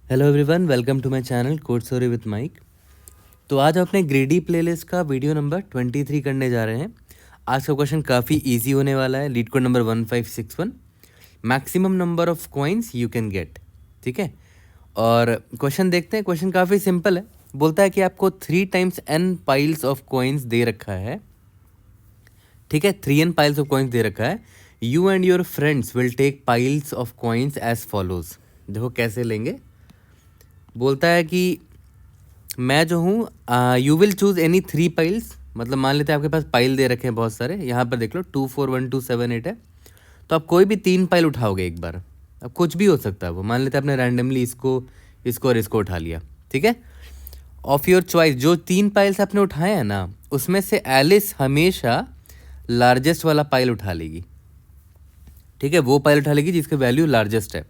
Hello everyone, welcome to my channel code story with Mike. तो आज हम अपने ग्रेडी प्लेलिस्ट का वीडियो नंबर 23 करने जा रहे हैं। आज का क्वेश्चन काफ़ी इजी होने वाला है। Leet code number 1561, maximum number of coins you can get. ठीक है, और क्वेश्चन देखते हैं। क्वेश्चन काफ़ी सिंपल है। बोलता है कि आपको 3 times n piles of coins दे रखा है। ठीक है, 3n पाइल्स ऑफ कॉइन्स दे रखा है। You and your friends will take piles of coins as follows. देखो कैसे लेंगे। बोलता है कि मैं जो हूँ, you will choose any 3 piles. मतलब मान लेते हैं आपके पास पाइल दे रखे हैं बहुत सारे। यहाँ पर देख लो 2 4 1 2 7 8 है। तो आप कोई भी 3 पाइल उठाओगे एक बार। अब कुछ भी हो सकता है वो। मान लेते हैं आपने रैंडमली इसको इसको और इसको उठा लिया। ठीक है, ऑफ योर चॉइस। जो 3 पाइल्स आपने उठाए हैं ना, उसमें से एलिस हमेशा लार्जेस्ट वाला पाइल उठा लेगी। ठीक है, वो पाइल उठा लेगी जिसकी वैल्यू लार्जेस्ट है,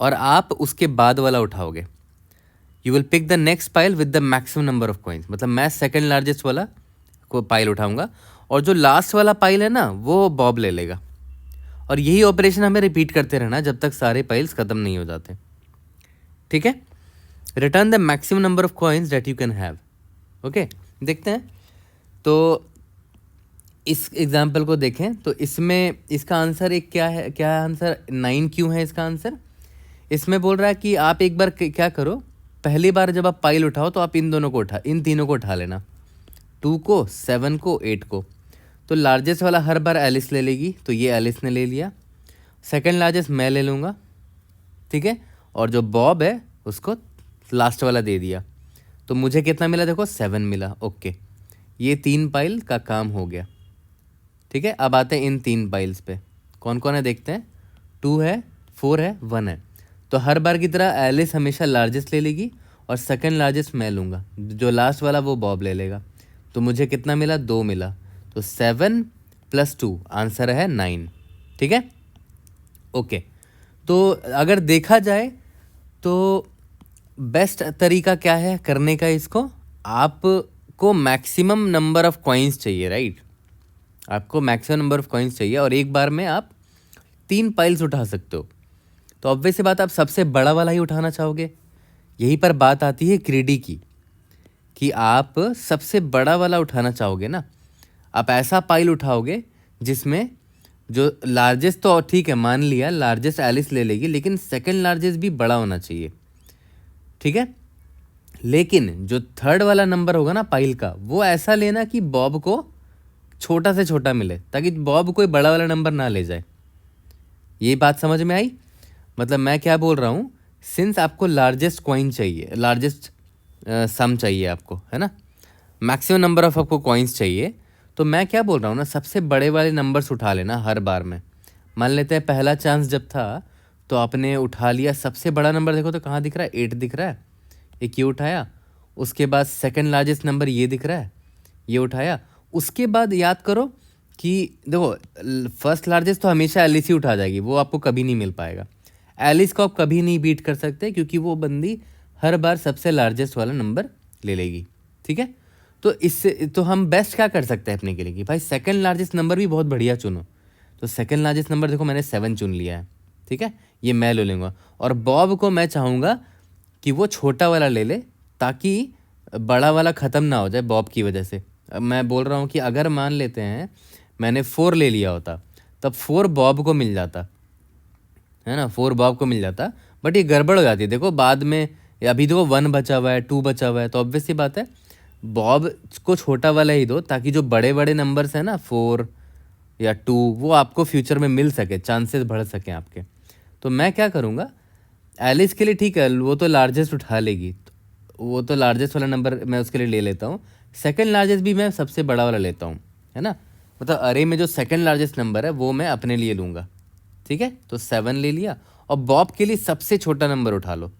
और आप उसके बाद वाला उठाओगे। You will pick the next pile with the maximum number of coins. मतलब मैं सेकंड लार्जेस्ट वाला को पाइल उठाऊंगा, और जो लास्ट वाला पाइल है ना, वो बॉब ले लेगा। और यही ऑपरेशन हमें रिपीट करते रहना जब तक सारे पाइल्स खत्म नहीं हो जाते। ठीक है, return the maximum number of coins that you can have. Okay, देखते हैं। तो इस एग्जाम्पल को देखें तो इसमें इसका आंसर एक क्या है, क्या आंसर 9 क्यों है इसका आंसर। इसमें बोल रहा है कि आप एक बार क्या करो, पहली बार जब आप पाइल उठाओ तो आप इन तीनों को उठा लेना, 2 को, 7 को, 8 को। तो लार्जेस्ट वाला हर बार एलिस ले लेगी, तो ये एलिस ने ले लिया। सेकंड लार्जेस्ट मैं ले लूँगा। ठीक है, और जो बॉब है उसको लास्ट वाला दे दिया। तो मुझे कितना मिला, देखो 7 मिला। ओके, ये 3 पाइल का काम हो गया। ठीक है, अब आते हैं इन 3 पाइल्स पे। कौन कौन है देखते हैं। 2 है, 4 है, 1 है। तो हर बार की तरह एलिस हमेशा लार्जेस्ट ले लेगी, और सेकंड लार्जेस्ट मैं लूँगा। जो लास्ट वाला वो बॉब ले लेगा। तो मुझे कितना मिला, 2 मिला। तो 7 + 2 आंसर है 9। ठीक है, ओके। तो अगर देखा जाए तो बेस्ट तरीका क्या है करने का इसको। आपको मैक्सिमम नंबर ऑफ कॉइन्स चाहिए, राइट। आपको मैक्सिमम नंबर ऑफ कॉइन्स चाहिए, और एक बार में आप 3 पाइल्स उठा सकते हो। तो ऑब्वियस सी बात, आप सबसे बड़ा वाला ही उठाना चाहोगे। यहीं पर बात आती है ग्रीडी की, कि आप सबसे बड़ा वाला उठाना चाहोगे ना। आप ऐसा पाइल उठाओगे जिसमें जो लार्जेस्ट, तो ठीक है मान लिया लार्जेस्ट एलिस ले लेगी, लेकिन सेकंड लार्जेस्ट भी बड़ा होना चाहिए। ठीक है, लेकिन जो थर्ड वाला नंबर होगा ना पाइल का, वो ऐसा लेना कि बॉब को छोटा से छोटा मिले, ताकि बॉब कोई बड़ा वाला नंबर ना ले जाए। ये बात समझ में आई। मतलब मैं क्या बोल रहा हूँ, सिंस आपको लार्जेस्ट कॉइन चाहिए, लार्जेस्ट सम चाहिए आपको, है ना, मैक्सिमम नंबर ऑफ आपको कॉइन्स चाहिए, तो मैं क्या बोल रहा हूँ ना, सबसे बड़े वाले नंबर्स उठा लेना हर बार में। मान लेते हैं पहला चांस जब था तो आपने उठा लिया सबसे बड़ा नंबर। देखो तो कहाँ दिख रहा है, 8 दिख रहा है, एक ये उठाया। उसके बाद सेकंड लार्जेस्ट नंबर ये दिख रहा है, ये उठाया। उसके बाद याद करो कि देखो, फर्स्ट लार्जेस्ट तो हमेशा एलिस ही उठा जाएगी, वो आपको कभी नहीं मिल पाएगा। एलिस को आप कभी नहीं बीट कर सकते, क्योंकि वो बंदी हर बार सबसे लार्जेस्ट वाला नंबर ले लेगी। ठीक है, तो इससे तो हम बेस्ट क्या कर सकते हैं अपने के लिए कि भाई सेकंड लार्जेस्ट नंबर भी बहुत बढ़िया चुनो। तो सेकंड लार्जेस्ट नंबर देखो मैंने 7 चुन लिया है। ठीक है, ये मैं ले लूँगा, और बॉब को मैं चाहूँगा कि वो छोटा वाला ले ले, ताकि बड़ा वाला ख़त्म ना हो जाए बॉब की वजह से। अब मैं बोल रहा हूँ कि अगर मान लेते हैं मैंने 4 ले लिया होता, तब 4 बॉब को मिल जाता, है ना, 4 बॉब को मिल जाता। बट ये गड़बड़ हो जाती है, देखो बाद में। अभी देखो 1 बचा हुआ है, 2 बचा हुआ है, तो ऑब्वियस सी बात है बॉब को छोटा वाला ही दो, ताकि जो बड़े बड़े नंबर्स हैं ना 4 या 2, वो आपको फ्यूचर में मिल सके, चांसेस बढ़ सकें आपके। तो मैं क्या करूँगा, एलिस के लिए ठीक है, वो तो लार्जेस्ट उठा लेगी, वो तो लार्जेस्ट वाला नंबर मैं उसके लिए ले लेता हूँ। सेकंड लार्जेस्ट भी मैं सबसे बड़ा वाला लेता हूँ, है ना। मतलब अरे में जो सेकंड लार्जेस्ट नंबर है वो मैं अपने लिए लूँगा। ठीक है, तो 7 ले लिया, और बॉब के लिए सबसे छोटा नंबर उठा लो।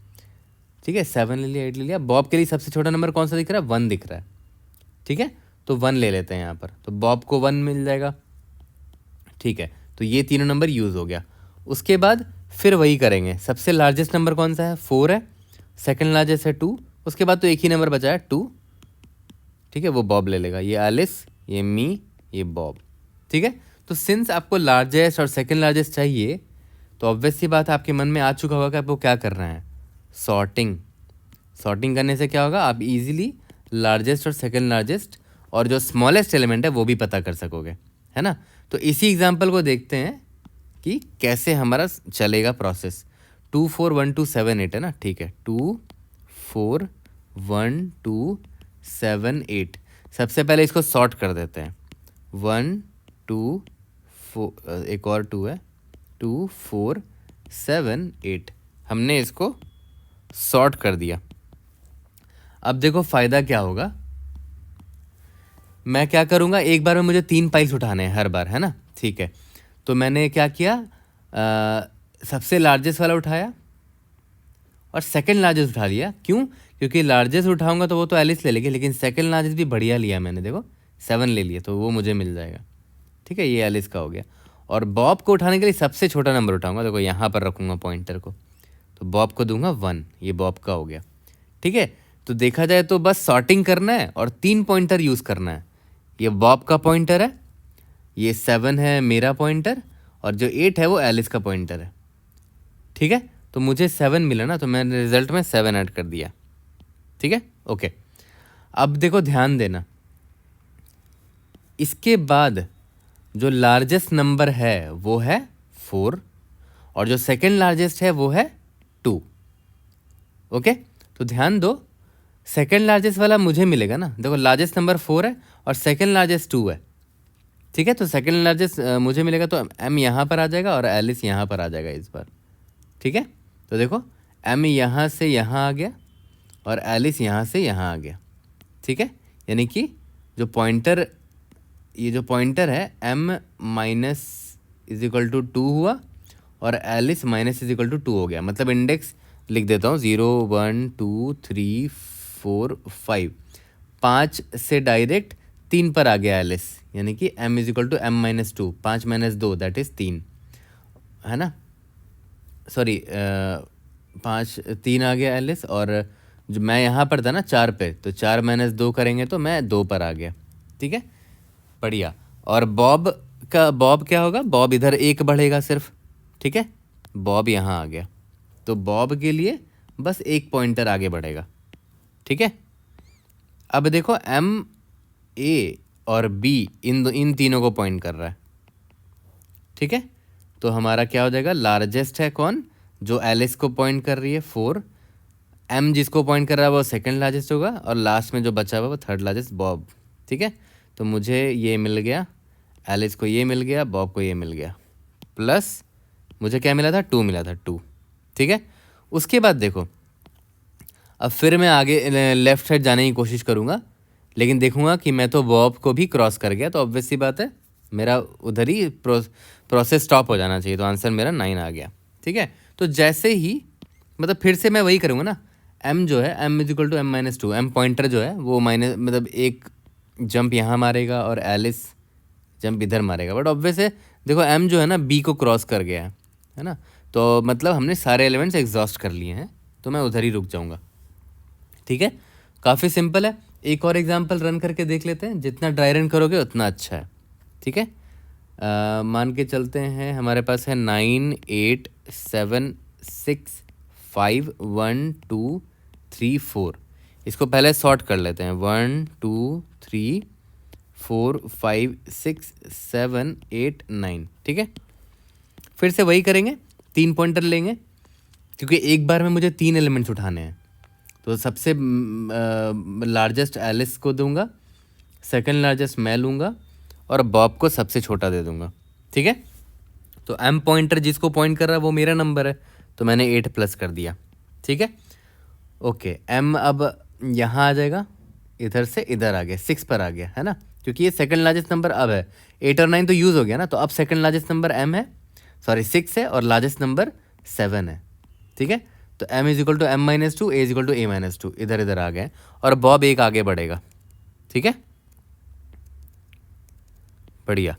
ठीक है, 7 ले लिया, 8 ले लिया। बॉब के लिए सबसे छोटा नंबर कौन सा दिख रहा है, 1 दिख रहा है। ठीक है, तो 1 ले लेते हैं यहाँ पर, तो बॉब को 1 मिल जाएगा। ठीक है, तो ये तीनों नंबर यूज़ हो गया। उसके बाद फिर वही करेंगे। सबसे लार्जेस्ट नंबर कौन सा है, 4 है। सेकंड लार्जेस्ट है 2। उसके बाद तो एक ही नंबर बचा है, 2। ठीक है, वो बॉब ले लेगा। ये एलिस, ये मी, ये बॉब। ठीक है, तो सिंस आपको लार्जेस्ट और सेकंड लार्जेस्ट चाहिए, तो ऑब्वियस सी बात है आपके मन में आ चुका होगा कि आपको क्या करना है। सॉर्टिंग करने से क्या होगा, आप इजीली लार्जेस्ट और सेकंड लार्जेस्ट और जो स्मॉलेस्ट एलिमेंट है वो भी पता कर सकोगे, है ना। तो इसी एग्जांपल को देखते हैं कि कैसे हमारा चलेगा प्रोसेस। 2 4 1 2 7 8 है ना, ठीक है। 2 4 1 2 7 8। सबसे पहले इसको सॉर्ट कर देते हैं। 1 2 4, एक और 2 है, 2 4 7 8। हमने इसको सॉर्ट कर दिया। अब देखो फ़ायदा क्या होगा, मैं क्या करूँगा, एक बार में मुझे 3 पाइल्स उठाने हैं हर बार, है ना, ठीक है। तो मैंने क्या किया, सबसे लार्जेस्ट वाला उठाया और सेकंड लार्जेस्ट उठा लिया। क्यों? क्योंकि लार्जेस्ट उठाऊंगा तो वो तो एलिस ले लेगी, लेकिन सेकंड लार्जेस्ट भी बढ़िया लिया मैंने, देखो 7 ले लिया, तो वो मुझे मिल जाएगा, ठीक है। ये एलिस का हो गया। और बॉब को उठाने के लिए सबसे छोटा नंबर उठाऊंगा, देखो यहाँ पर रखूँगा पॉइंटर को, तो बॉब को दूंगा 1, ये बॉब का हो गया, ठीक है। तो देखा जाए तो बस सॉर्टिंग करना है और 3 पॉइंटर यूज़ करना है। ये बॉब का पॉइंटर है, ये 7 है मेरा पॉइंटर, और जो 8 है वो एलिस का पॉइंटर है, ठीक है। तो मुझे 7 मिला ना, तो मैंने रिजल्ट में 7 ऐड कर दिया, ठीक है, ओके। अब देखो ध्यान देना, इसके बाद जो लार्जेस्ट नंबर है वो है 4 और जो सेकंड लार्जेस्ट है वो है 2, ओके। तो ध्यान दो, सेकंड लार्जेस्ट वाला मुझे मिलेगा ना, देखो लार्जेस्ट नंबर 4 है और सेकंड लार्जेस्ट 2 है, ठीक है। तो सेकंड लार्जेस्ट मुझे मिलेगा, तो एम यहाँ पर आ जाएगा और एलिस यहाँ पर आ जाएगा इस बार, ठीक है। तो देखो एम यहाँ से यहाँ आ गया और एलिस यहाँ से यहाँ आ गया, ठीक है। यानी कि जो पॉइंटर, ये जो पॉइंटर है m minus is equal to 2 हुआ और Alice minus is equal to 2 हो गया। मतलब इंडेक्स लिख देता हूँ, 0 1 2 3 4 5, 5 से डायरेक्ट 3 पर आ गया एलिस, यानी कि m is equal to m minus 2, 5 minus 2 that is 3, है ना, सॉरी 5 3 आ गया एलिस। और जो मैं यहाँ पर था ना 4 पे, तो 4 माइनस 2 करेंगे तो मैं 2 पर आ गया, ठीक है, बढ़िया। और बॉब क्या होगा, बॉब इधर 1 बढ़ेगा सिर्फ, ठीक है, बॉब यहाँ आ गया, तो बॉब के लिए बस 1 पॉइंटर आगे बढ़ेगा, ठीक है। अब देखो M A और B इन तीनों को पॉइंट कर रहा है, ठीक है। तो हमारा क्या हो जाएगा, लार्जेस्ट है कौन, जो एलिस को पॉइंट कर रही है 4, M जिसको पॉइंट कर रहा है वो सेकंड लार्जेस्ट होगा, और लास्ट में जो बचा हुआ वो थर्ड लार्जेस्ट बॉब, ठीक है। तो मुझे ये मिल गया, एलिस को ये मिल गया, बॉब को ये मिल गया, प्लस मुझे क्या मिला था, 2 मिला था, 2, ठीक है। उसके बाद देखो, अब फिर मैं आगे लेफ़्ट साइड जाने की कोशिश करूँगा, लेकिन देखूँगा कि मैं तो बॉब को भी क्रॉस कर गया, तो ऑब्वियस सी बात है मेरा उधर ही प्रोसेस स्टॉप हो जाना चाहिए, तो आंसर मेरा 9 आ गया, ठीक है। तो जैसे ही, मतलब फिर से मैं वही करूँगा ना, m जो है m is equal to m minus 2, m pointer जो है वो माइनस, मतलब एक जंप यहाँ मारेगा और एलिस जंप इधर मारेगा, बट ऑब्वियस है देखो m जो है ना b को क्रॉस कर गया है ना, तो मतलब हमने सारे एलिमेंट्स एग्जॉस्ट कर लिए हैं, तो मैं उधर ही रुक जाऊँगा, ठीक है। काफ़ी सिंपल है। एक और एग्जांपल रन करके देख लेते हैं, जितना ड्राई रन करोगे उतना अच्छा है, ठीक है। मान के चलते हैं हमारे पास है 9 8 7 6 5 1 2 3 4। इसको पहले सॉर्ट कर लेते हैं, 1 2 3 4 5 6 7 8 9, ठीक है। फिर से वही करेंगे, 3 पॉइंटर लेंगे, क्योंकि एक बार में मुझे 3 एलिमेंट्स उठाने हैं। तो सबसे लार्जेस्ट एलिस को दूंगा, सेकंड लार्जेस्ट मैं लूँगा और बॉब को सबसे छोटा दे दूंगा, ठीक है। तो m पॉइंटर जिसको पॉइंट कर रहा है वो मेरा नंबर है, तो मैंने 8 प्लस कर दिया, ठीक है, ओके। m अब यहाँ आ जाएगा, इधर से इधर आ गया, 6 पर आ गया, है ना, क्योंकि ये सेकंड लार्जेस्ट नंबर अब है, 8 और 9 तो यूज़ हो गया ना, तो अब सेकंड लार्जेस्ट नंबर m है, सॉरी 6 है, और लार्जेस्ट नंबर 7 है, ठीक है। तो m is equal to m minus 2, a is equal to a minus 2, इधर इधर आ गए, और बॉब एक आगे बढ़ेगा, ठीक है, बढ़िया।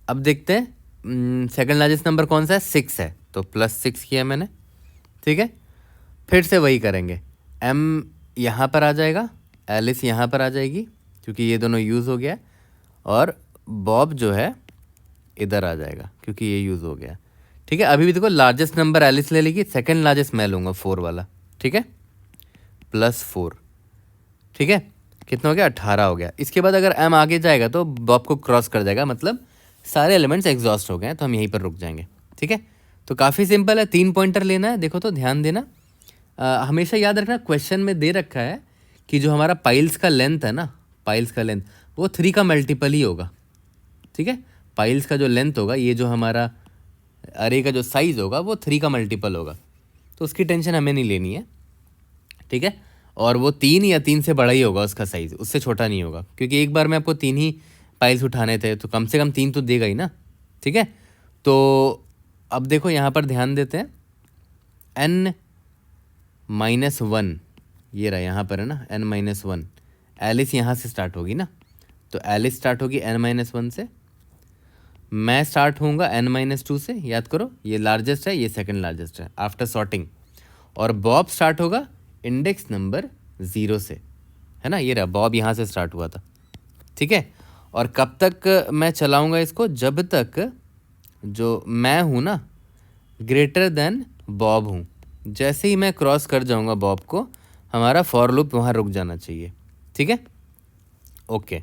अब देखते हैं सेकंड लार्जेस्ट नंबर कौन सा है, 6 है, तो प्लस 6 किया मैंने, ठीक है। फिर से वही करेंगे, m यहाँ पर आ जाएगा, एलिस यहाँ पर आ जाएगी, क्योंकि ये दोनों यूज़ हो गया, और बॉब जो है इधर आ जाएगा, क्योंकि ये यूज़ हो गया, ठीक है। अभी भी देखो लार्जेस्ट नंबर एलिस ले लेगी, सेकंड लार्जेस्ट मैं लूँगा 4 वाला, ठीक है, +4, ठीक है, कितना हो गया, 18 हो गया। इसके बाद अगर m आगे जाएगा तो बॉब को क्रॉस कर जाएगा, मतलब सारे एलिमेंट्स एग्जॉस्ट हो गए हैं, तो हम यहीं पर रुक जाएंगे। ठीक है, तो काफ़ी सिंपल है, 3 पॉइंटर लेना है। देखो तो ध्यान देना, हमेशा याद रखना क्वेश्चन में दे रखा है कि जो हमारा पाइल्स का लेंथ है ना, पाइल्स का लेंथ वो 3 का मल्टीपल ही होगा। ठीक है, पाइल्स का जो लेंथ होगा, ये जो हमारा अरे का जो साइज़ होगा वो 3 का मल्टीपल होगा, तो उसकी टेंशन हमें नहीं लेनी है। ठीक है, और वो 3 या 3 से बड़ा ही होगा उसका साइज़, उससे छोटा नहीं होगा, क्योंकि एक बार में आपको 3 ही पाइल्स उठाने थे, तो कम से कम 3 तो देगा ही ना। ठीक है, तो अब देखो यहाँ पर ध्यान देते हैं, n-1 ये रहा, यहाँ पर है ना n-1, एलिस यहाँ से स्टार्ट होगी ना, तो एलिस स्टार्ट होगी n-1 से, मैं स्टार्ट होऊंगा n-2 से, याद करो ये लार्जेस्ट है, ये सेकंड लार्जेस्ट है आफ्टर सॉर्टिंग, और बॉब स्टार्ट होगा इंडेक्स नंबर 0 से, है ना, ये रहा बॉब यहाँ से स्टार्ट हुआ था। ठीक है, और कब तक मैं चलाऊंगा इसको, जब तक जो मैं हूँ ना ग्रेटर देन बॉब हूँ। जैसे ही मैं क्रॉस कर जाऊँगा बॉब को, हमारा फॉर लूप वहाँ रुक जाना चाहिए। ठीक है, ओके,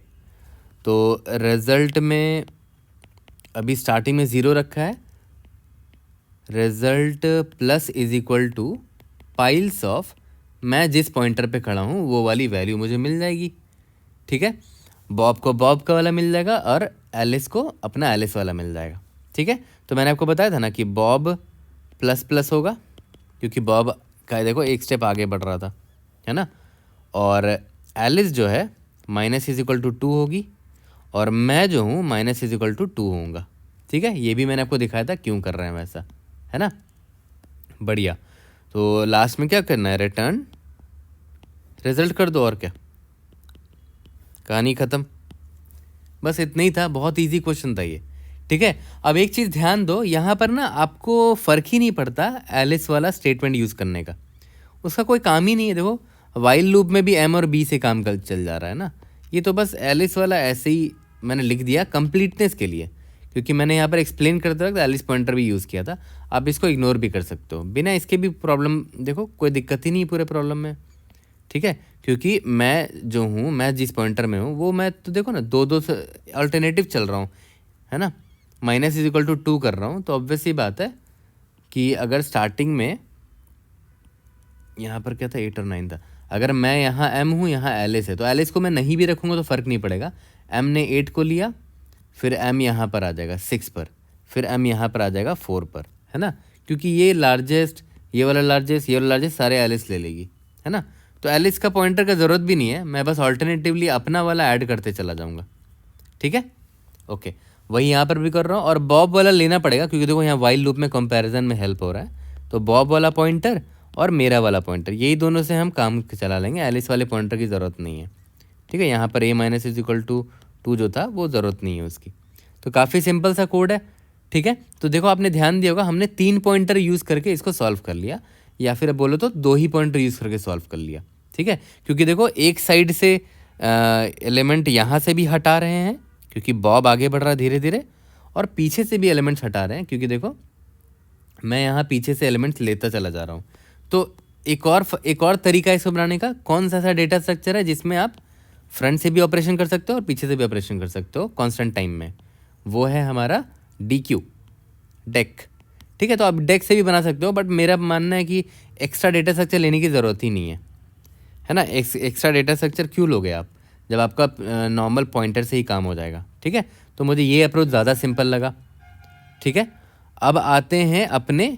तो रिजल्ट में अभी स्टार्टिंग में 0 रखा है, result plus is equal two piles of, मैं जिस पॉइंटर पे खड़ा हूँ वो वाली वैल्यू मुझे मिल जाएगी। ठीक है, बॉब को बॉब का वाला मिल जाएगा और एलिस को अपना एलिस वाला मिल जाएगा। ठीक है, तो मैंने आपको बताया था ना कि बॉब प्लस प्लस होगा, क्योंकि बॉब का देखो एक स्टेप आगे बढ़ रहा था, है ना, और एलिस जो है माइनस इज इक्वल टू 2 होगी, और मैं जो हूँ माइनस इज इक्वल टू 2 होऊंगा। ठीक है, ये भी मैंने आपको दिखाया था क्यों कर रहे हैं वैसा, है ना, बढ़िया। तो लास्ट में क्या करना है, रिटर्न रिजल्ट कर दो, और क्या, कहानी ख़त्म। बस इतना ही था, बहुत इजी क्वेश्चन था ये। ठीक है, अब एक चीज़ ध्यान दो, यहाँ पर ना आपको फ़र्क ही नहीं पड़ता एलिस वाला स्टेटमेंट यूज़ करने का, उसका कोई काम ही नहीं है। देखो वाइल लूप में भी m और b से काम चल जा रहा है ना, ये तो बस एलिस वाला ऐसे ही मैंने लिख दिया कंप्लीटनेस के लिए, क्योंकि मैंने यहाँ पर एक्सप्लेन करते वक्त एलिस पॉइंटर भी यूज़ किया था। आप इसको इग्नोर भी कर सकते हो, बिना इसके भी प्रॉब्लम, देखो कोई दिक्कत ही नहीं पूरे प्रॉब्लम में। ठीक है, क्योंकि मैं जो हूँ, मैं जिस पॉइंटर में हूँ वो मैं तो देखो ना 2 से अल्टरनेटिव चल रहा हूँ, है ना, माइनस इज इक्वल टू 2 कर रहा हूँ, तो ऑब्वियस ही बात है कि अगर स्टार्टिंग में यहाँ पर क्या था 8 और 9 था, अगर मैं यहाँ m हूँ, यहाँ एलिस है, तो एलिस को मैं नहीं भी रखूँगा तो फ़र्क नहीं पड़ेगा। m ने 8 को लिया, फिर m यहाँ पर आ जाएगा 6 पर, फिर m यहाँ पर आ जाएगा 4 पर, है ना, क्योंकि ये लार्जेस्ट, ये वाला लार्जेस्ट, ये वाला लार्जेस्ट सारे एलिस ले लेगी, है ना, तो एलिस का पॉइंटर का ज़रूरत भी नहीं है, मैं बस ऑल्टरनेटिवली अपना वाला ऐड करते चला जाऊँगा। ठीक है, ओके, वही यहाँ पर भी कर रहा हूँ, और बॉब वाला लेना पड़ेगा क्योंकि देखो यहाँ वाइल लूप में कंपैरिजन में हेल्प हो रहा है, तो बॉब वाला पॉइंटर और मेरा वाला पॉइंटर, यही दोनों से हम काम चला लेंगे, एलिस वाले पॉइंटर की ज़रूरत नहीं है। ठीक है, यहाँ पर a minus is equal to 2 जो था वो ज़रूरत नहीं है उसकी, तो काफ़ी सिंपल सा कोड है। ठीक है, तो देखो आपने ध्यान दिया होगा, हमने 3 पॉइंटर यूज़ करके इसको सॉल्व कर लिया, या फिर बोलो तो 2 ही पॉइंटर यूज़ करके सॉल्व कर लिया। ठीक है, क्योंकि देखो एक साइड से एलिमेंट यहाँ से भी हटा रहे हैं क्योंकि बॉब आगे बढ़ रहा है धीरे धीरे, और पीछे से भी एलिमेंट्स हटा रहे हैं क्योंकि देखो मैं यहाँ पीछे से एलिमेंट्स लेता चला जा रहा हूँ। तो एक और तरीका इसको बनाने का, कौन सा ऐसा डेटा स्ट्रक्चर है जिसमें आप फ्रंट से भी ऑपरेशन कर सकते हो और पीछे से भी ऑपरेशन कर सकते हो कांस्टेंट टाइम में, वो है हमारा DQ, डेक। ठीक है, तो आप डेक से भी बना सकते हो, बट मेरा मानना है कि एक्स्ट्रा डेटा स्ट्रक्चर लेने की ज़रूरत ही नहीं है ना, एक्स्ट्रा डेटा स्ट्रक्चर क्यों लोगे आप जब आपका नॉर्मल पॉइंटर से ही काम हो जाएगा। ठीक है, तो मुझे ये अप्रोच ज़्यादा सिंपल लगा। ठीक है, अब आते हैं अपने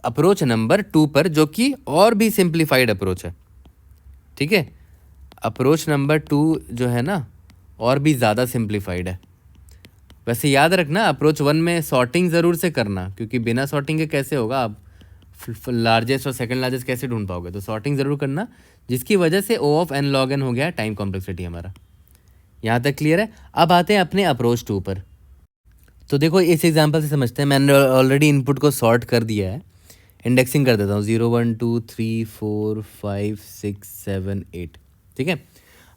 अप्रोच नंबर 2 पर, जो कि और भी सिंप्लीफाइड अप्रोच है। ठीक है, अप्रोच नंबर 2 जो है ना और भी ज़्यादा सिंप्लीफाइड है। वैसे याद रखना अप्रोच 1 में सॉर्टिंग ज़रूर से करना, क्योंकि बिना सॉर्टिंग के कैसे होगा, आप लार्जेस्ट और सेकंड लार्जेस्ट कैसे ढूंढ पाओगे, तो सॉर्टिंग ज़रूर करना, जिसकी वजह से O of n log n हो गया टाइम कॉम्प्लेक्सिटी हमारा। यहाँ तक क्लियर है। अब आते हैं अपने अप्रोच 2 पर। तो देखो इस एग्जांपल से समझते हैं, मैंने ऑलरेडी इनपुट को सॉर्ट कर दिया है, इंडेक्सिंग कर देता हूँ 0 1 2 3 4 5 6 7 8। ठीक है,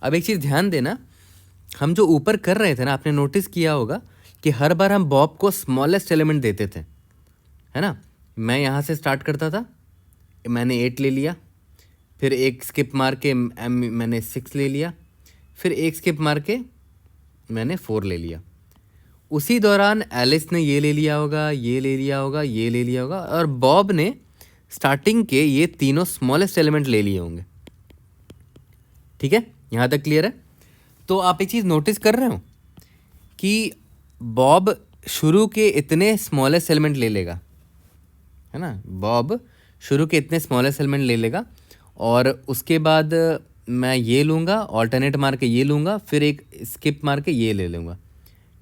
अब एक चीज़ ध्यान देना, हम जो ऊपर कर रहे थे ना, आपने नोटिस किया होगा कि हर बार हम बॉब को स्मॉलेस्ट एलिमेंट देते थे, है ना, मैं यहाँ से स्टार्ट करता था, मैंने 8 ले लिया, फिर एक स्किप मार के मैंने 6 ले लिया, फिर एक स्किप मार के मैंने 4 ले लिया। उसी दौरान एलिस ने ये ले लिया होगा, ये ले लिया होगा, ये ले लिया होगा, और बॉब ने स्टार्टिंग के ये तीनों स्मॉलेस्ट एलिमेंट ले लिए होंगे। ठीक है, यहाँ तक क्लियर है? तो आप एक चीज़ नोटिस कर रहे हो कि बॉब शुरू के इतने स्मॉलेस्ट एलिमेंट ले लेगा, है ना। बॉब शुरू के इतने स्मॉलेस्ट एलिमेंट ले लेगा और उसके बाद मैं ये लूँगा, ऑल्टरनेट मार के ये लूँगा, फिर एक स्किप मार के ये ले लूँगा।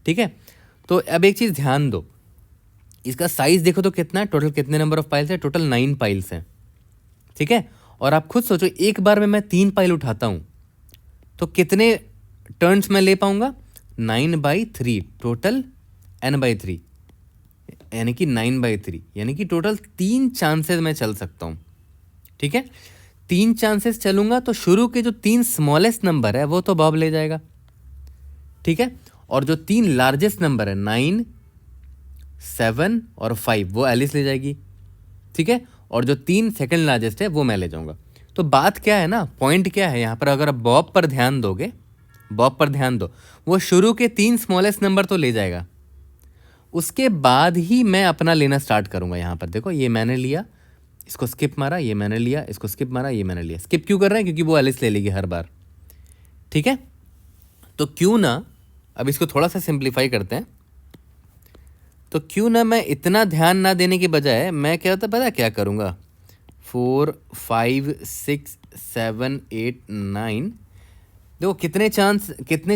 ठीक है, तो अब एक चीज़ ध्यान दो, इसका साइज़ देखो तो कितना है, टोटल कितने नंबर ऑफ पाइल्स है, टोटल 9 पाइल्स हैं। ठीक है, और आप खुद सोचो एक बार में मैं 3 पाइल उठाता हूँ तो कितने टर्न्स मैं ले पाऊँगा, 9/3, टोटल n/3, यानी कि 9/3, यानी कि टोटल 3 चांसेस मैं चल सकता हूँ। ठीक है, 3 चांसेस चलूँगा तो शुरू के जो 3 स्मॉलेस्ट नंबर है वो तो बॉब ले जाएगा। ठीक है, और जो 3 लार्जेस्ट नंबर है 9, 7 और 5 वो एलिस ले जाएगी। ठीक है, और जो 3 सेकंड लार्जेस्ट है वो मैं ले जाऊंगा। तो बात क्या है ना, पॉइंट क्या है यहाँ पर, अगर आप बॉब पर ध्यान दोगे, बॉब पर ध्यान दो, वो शुरू के 3 स्मॉलेस्ट नंबर तो ले जाएगा, उसके बाद ही मैं अपना लेना स्टार्ट करूंगा। यहाँ पर देखो, ये मैंने लिया, इसको स्किप मारा, ये मैंने लिया, इसको स्किप मारा, ये मैंने लिया। स्किप क्यों कर रहे हैं, क्योंकि वो एलिस ले लेगी हर बार। ठीक है, तो क्यों ना अब इसको थोड़ा सा सिंप्लीफाई करते हैं, तो क्यों ना मैं इतना ध्यान ना देने के बजाय मैं क्या होता पता क्या करूँगा, 4, 5, 6, 7, 8, 9, देखो कितने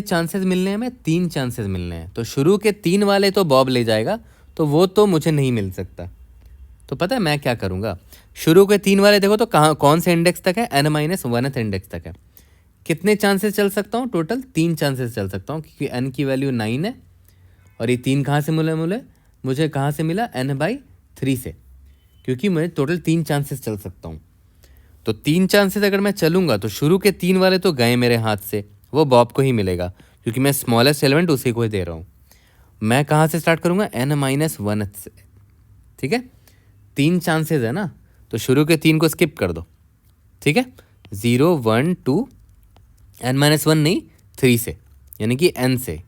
चांसेस मिलने हैं, हमें 3 चांसेस मिलने हैं। तो शुरू के 3 वाले तो बॉब ले जाएगा, तो वो तो मुझे नहीं मिल सकता। तो पता है मैं क्या करूँगा, शुरू के 3 वाले देखो तो कहाँ कौन से इंडेक्स तक है, n-1th इंडेक्स तक है। कितने चांसेस चल सकता हूँ, टोटल 3 चांसेस चल सकता हूँ, क्योंकि n की वैल्यू 9 है और ये 3 कहाँ से मुझे कहाँ से मिला, n/3 से, क्योंकि मैं टोटल 3 चांसेस चल सकता हूँ। तो 3 चांसेस अगर मैं चलूँगा तो शुरू के 3 वाले तो गए मेरे हाथ से, वो बॉब को ही मिलेगा, क्योंकि मैं स्मॉलेस्ट एलिमेंट उसी को ही दे रहा हूँ। मैं कहाँ से स्टार्ट करूँगा, n-1th से। ठीक है, 3 चांसेस है ना, तो शुरू के 3 को स्किप कर दो। ठीक है, 0, 1, 2, n-1 नहीं 3 से, यानी कि n से,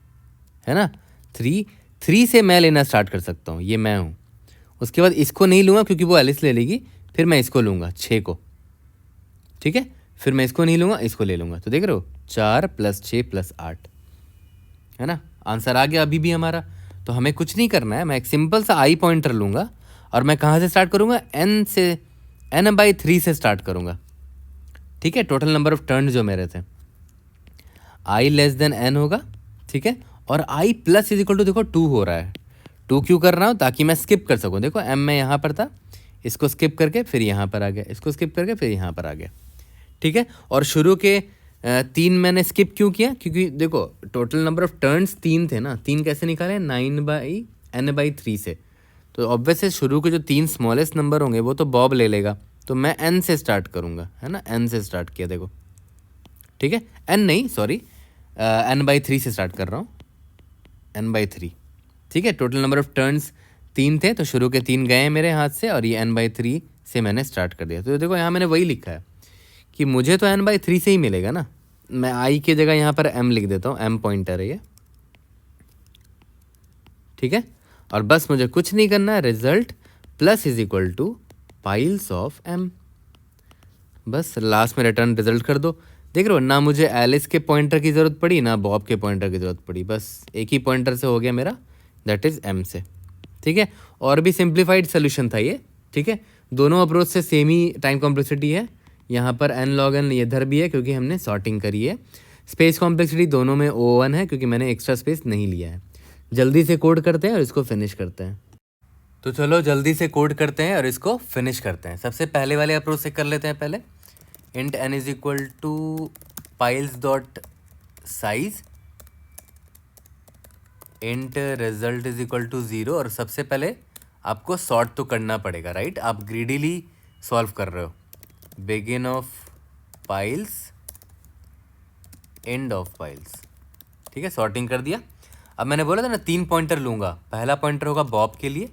है ना। 3 से मैं लेना स्टार्ट कर सकता हूँ, ये मैं हूँ। उसके बाद इसको नहीं लूँगा क्योंकि वो एलिस ले लेगी, फिर मैं इसको लूँगा 6 को। ठीक है, फिर मैं इसको नहीं लूँगा, इसको ले लूँगा। तो देख रहे हो 4 + 6 + 8, है ना। आंसर आ गया अभी भी हमारा। तो हमें कुछ नहीं करना है, मैं एक सिंपल सा आई पॉइंटर लूँगा और मैं कहाँ से स्टार्ट करूँगा, n/3 से स्टार्ट करूँगा। ठीक है, टोटल नंबर ऑफ टर्न जो मेरे थे, i n होगा। ठीक है, और i += देखो 2 हो रहा है। 2 क्यों कर रहा हूँ, ताकि मैं स्किप कर सकूँ। देखो m में यहाँ पर था, इसको स्किप करके फिर यहाँ पर आ गया, इसको स्किप करके फिर यहाँ पर आ गया। ठीक है, और शुरू के 3 मैंने स्किप क्यों किया, क्योंकि देखो टोटल नंबर ऑफ टर्न्स 3 थे ना, 3 कैसे निकाले, 9/n/3 से। तो ऑब्वियसली शुरू के जो 3 स्मॉलेस्ट नंबर होंगे वो तो बॉब ले लेगा, तो मैं n से स्टार्ट करूँगा, है ना। n से स्टार्ट किया देखो। ठीक है, n नहीं सॉरी, n/3 से स्टार्ट कर रहा हूँ, n/3। ठीक है, टोटल नंबर ऑफ टर्न्स 3 थे, तो शुरू के 3 गए मेरे हाथ से और ये n/3 से मैंने स्टार्ट कर दिया। तो देखो यहाँ मैंने वही लिखा है कि मुझे तो n/3 से ही मिलेगा ना। मैं i की जगह यहाँ पर m लिख देता हूँ, m पॉइंटर है ये। ठीक है, और बस मुझे कुछ नहीं करना है, रिजल्ट += पाइल्स ऑफ m। बस लास्ट में रिटर्न रिजल्ट कर दो। देख रहे हो ना, मुझे एलिस के पॉइंटर की ज़रूरत पड़ी ना बॉब के पॉइंटर की ज़रूरत पड़ी, बस एक ही पॉइंटर से हो गया मेरा, दैट इज़ m से। ठीक है, और भी सिंप्लीफाइड सोल्यूशन था ये। ठीक है, दोनों अप्रोच से सेम ही टाइम कॉम्प्लेक्सिटी है। यहाँ पर n log n इधर भी है क्योंकि हमने सॉर्टिंग करी है। स्पेस कॉम्प्लेक्सिटी दोनों में O1 है क्योंकि मैंने एक्स्ट्रा स्पेस नहीं लिया है। जल्दी से कोड करते हैं और इसको फिनिश करते हैं। तो चलो जल्दी से कोड करते हैं और इसको फिनिश करते हैं। सबसे पहले वाले अप्रोच से कर लेते हैं पहले। int n = piles.size, int result = 0। और सबसे पहले आपको सॉर्ट तो करना पड़ेगा, राइट। आप ग्रीडीली सॉल्व कर रहे हो। Begin of piles, end of piles. ठीक है, सॉर्टिंग कर दिया। अब मैंने बोला था ना 3 पॉइंटर लूँगा। पहला पॉइंटर होगा बॉब के लिए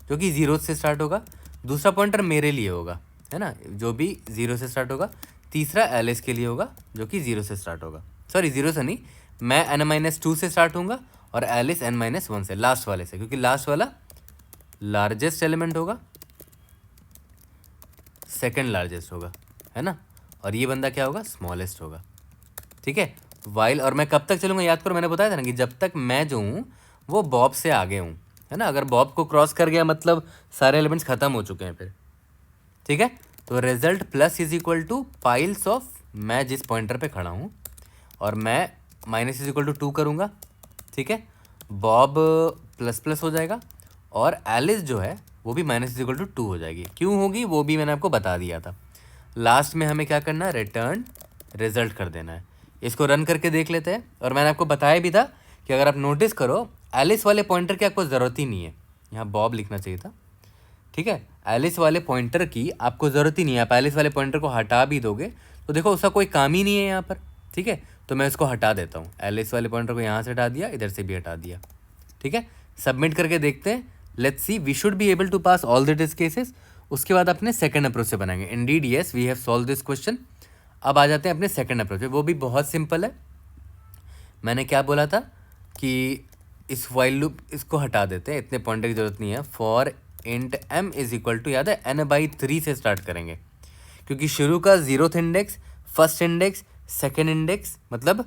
जो कि 0 से स्टार्ट होगा, दूसरा पॉइंटर मेरे लिए होगा, है ना, जो भी 0 से स्टार्ट होगा, तीसरा एलिस के लिए होगा जो कि 0 से स्टार्ट होगा, सॉरी 0 से नहीं, मैं n-2 से स्टार्ट होऊंगा और एलिस n-1 से, लास्ट वाले से, क्योंकि लास्ट वाला लार्जेस्ट एलिमेंट होगा, सेकंड लार्जेस्ट होगा, है ना, और ये बंदा क्या होगा, स्मॉलेस्ट होगा। ठीक है, वाइल, और मैं कब तक चलूँगा याद करो, मैंने बताया था ना कि जब तक मैं जो हूँ वो बॉब से आगे हूँ, है ना, अगर बॉब को क्रॉस कर गया मतलब सारे एलिमेंट्स खत्म हो चुके हैं फिर। ठीक है, तो result plus is equal two piles of, मैं जिस पॉइंटर पे खड़ा हूँ और मैं माइनस इज इक्वल टू 2 करूँगा। ठीक है, बॉब प्लस प्लस हो जाएगा और एलिस जो है वो भी माइनस इज इक्वल टू 2 हो जाएगी। क्यों होगी वो भी मैंने आपको बता दिया था। लास्ट में हमें क्या करना है, रिटर्न रिजल्ट कर देना है। इसको रन करके देख लेते हैं, और मैंने आपको बताया भी था कि अगर आप नोटिस करो एलिस वाले पॉइंटर की आपको ज़रूरत ही नहीं है, यहाँ बॉब लिखना चाहिए था। ठीक है, एलिस वाले पॉइंटर की आपको ज़रूरत ही नहीं है, आप एलिस वाले पॉइंटर को हटा भी दोगे तो देखो उसका कोई काम ही नहीं है यहाँ पर। ठीक है, तो मैं उसको हटा देता हूँ, एलिस वाले पॉइंटर को यहाँ से हटा दिया, इधर से भी हटा दिया। ठीक है, सबमिट करके देखते हैं, let's see, we should be able to pass all the test cases. उसके बाद अपने सेकंड अप्रोच से बनाएंगे। Indeed yes, we have solve this question. अब आ जाते हैं अपने सेकंड अप्रोच पे, वो भी बहुत सिंपल है। मैंने क्या बोला था कि इस वाइल लूप इसको हटा देते हैं, इतने पॉइंटर की जरूरत नहीं है। For int m is equal to, याद है n/3 से स्टार्ट करेंगे, क्योंकि शुरू का 0th index, first index, second index, मतलब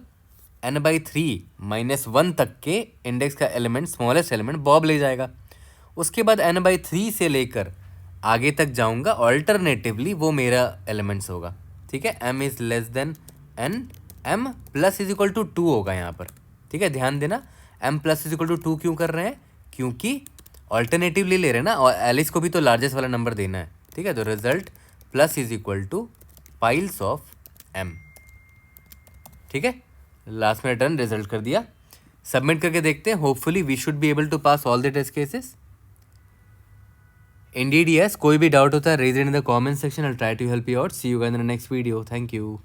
n/3 -1 तक के इंडेक्स का एलिमेंट, स्मॉलेस्ट एलिमेंट बॉब ले जाएगा। उसके बाद n/3 से लेकर आगे तक जाऊंगा, ऑल्टरनेटिवली वो मेरा एलिमेंट्स होगा। ठीक है, m is less than n, m plus is equal to 2 होगा यहाँ पर। ठीक है, ध्यान देना, m plus is equal to 2 क्यों कर रहे हैं, क्योंकि ऑल्टरनेटिवली ले रहे हैं ना, और एलिस को भी तो लार्जेस्ट वाला नंबर देना है। ठीक है, तो result plus is equal two piles of m। ठीक है, लास्ट में रिटर्न रिजल्ट कर दिया। सबमिट करके देखते हैं, hopefully we should be able to pass all the test cases. Indeed yes, कोई भी डाउट होता है raise it in the comment section, I try to help you out. See you guys in the next video, thank you.